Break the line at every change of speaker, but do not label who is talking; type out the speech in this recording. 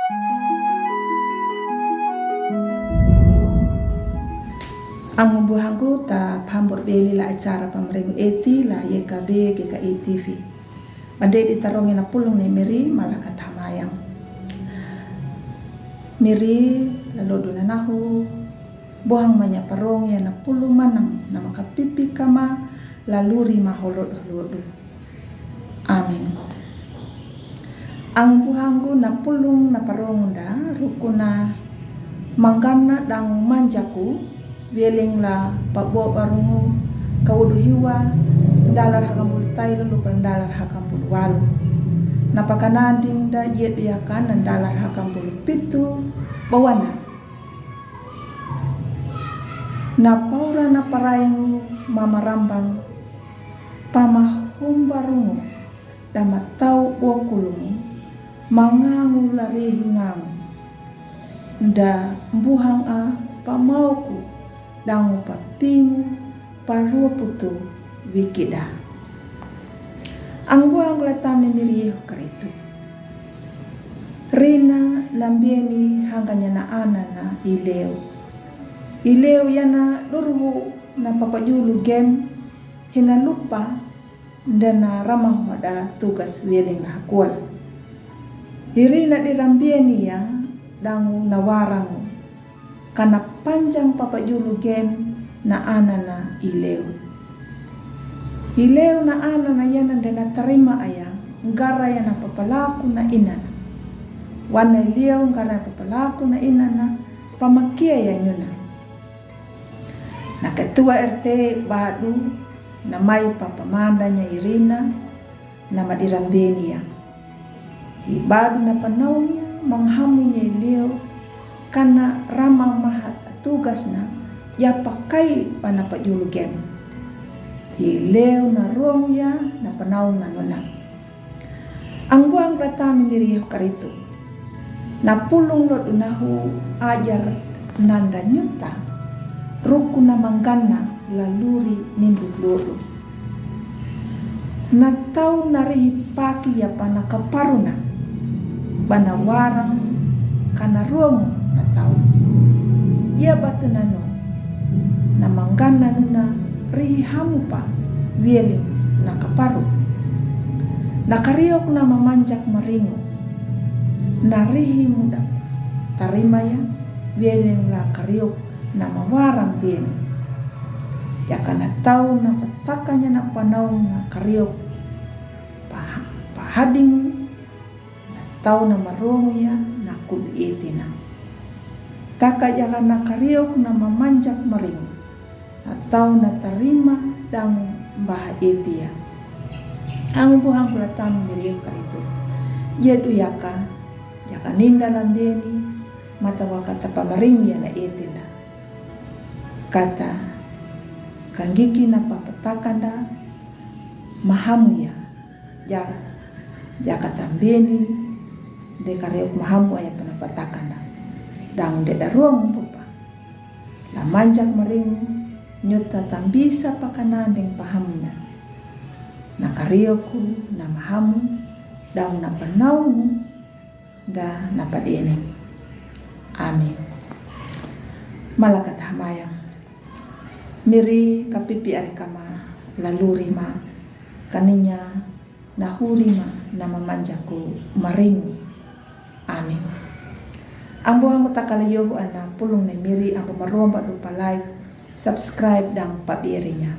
Ang buhangku ta pambor beli la acara pameringu eti la YKB GKI TV. Bandai ditarongin na pulong ni Miri malakat hamayang. Miri lalodo na nahu buhang manya parong ya na pulong manang na makapipi kama laluri maholod-holodo. Amin. Ang buhangku na pulong na parong da rukuna manggana dang manjaku Wieling la pabo barungu kaudu hiwa dalar hakambul tayo lupa dalar hakambul walu napakanadim da jet yakan dalar hakambul pitu bawana napaura naparaing mamarambang pamahum barungu damatau wakulungu mangangu larihi ngamu da buhang a pamauku dangu papingu parua putu wikida. Ang buang latam ni Miriyeho karitu. Rina lambieni hanganya na ana na ileo. Ileo yana durhu na papajulu gem hina lupa dana ramah wada tugas wieling na hakual. Irina dirambieni ya dangu nawarangu karena panjang papajulu gem na ana na ileo. Ileo na ana na yana dana terima ayang ngara yana papalaku na ina. Wana ileo ngara papalaku na ina na pamakia ya nyuna. Na ketua RT badu na mai papamandanya Irina na madirambeni ya. Ibadu na panaunya manghamunya ileo karena rama mahat tugas na ya pakai panapat julu gem. Hileu na ruang ya na panau na nona. Ang buang ratami Miriyeho karitu. Na pulong lot unahu ajar nanda nyuta. Ruku na manggana laluri nimbu loro. Na tau narihi paki ya panakaparuna. Banawarang kana ruang na tau. Ia batu nano na manggana nuna rihi hamu pa wieling na kaparu. Na kariok na mamanjak maringo na rihi muda tarima ya wieling la kariok na mawarang bien. Ya kana tau na patakanya na panau na kariok pahading na tau na marongo ya na kuliitina. Taka jangan na kariok na mamanjak maring atau na tarima dang bahagia. Ang buhang kulatang Miriyeho karitu. Jadu yaka ninda lambeni mata wakata pamaring ya na etina. Kata kanggiki na papatakanda mahamu ya jaka tambeni de kariok mahamu ya panapatakanda. Dang de daruang pupa la manjak maring nyuta tambisa pakanandeng pahamnya na karioku na mahamu dang na panaumu da na padene. Amin. Malakat hamayang Miri kapipi arikama laluri ma kaninya nahuri ma na mamanjaku maring. Amin. Ang buhang utakalayogo ana pulong ni Miri ang pamaromba do palay, subscribe dang pabirinya.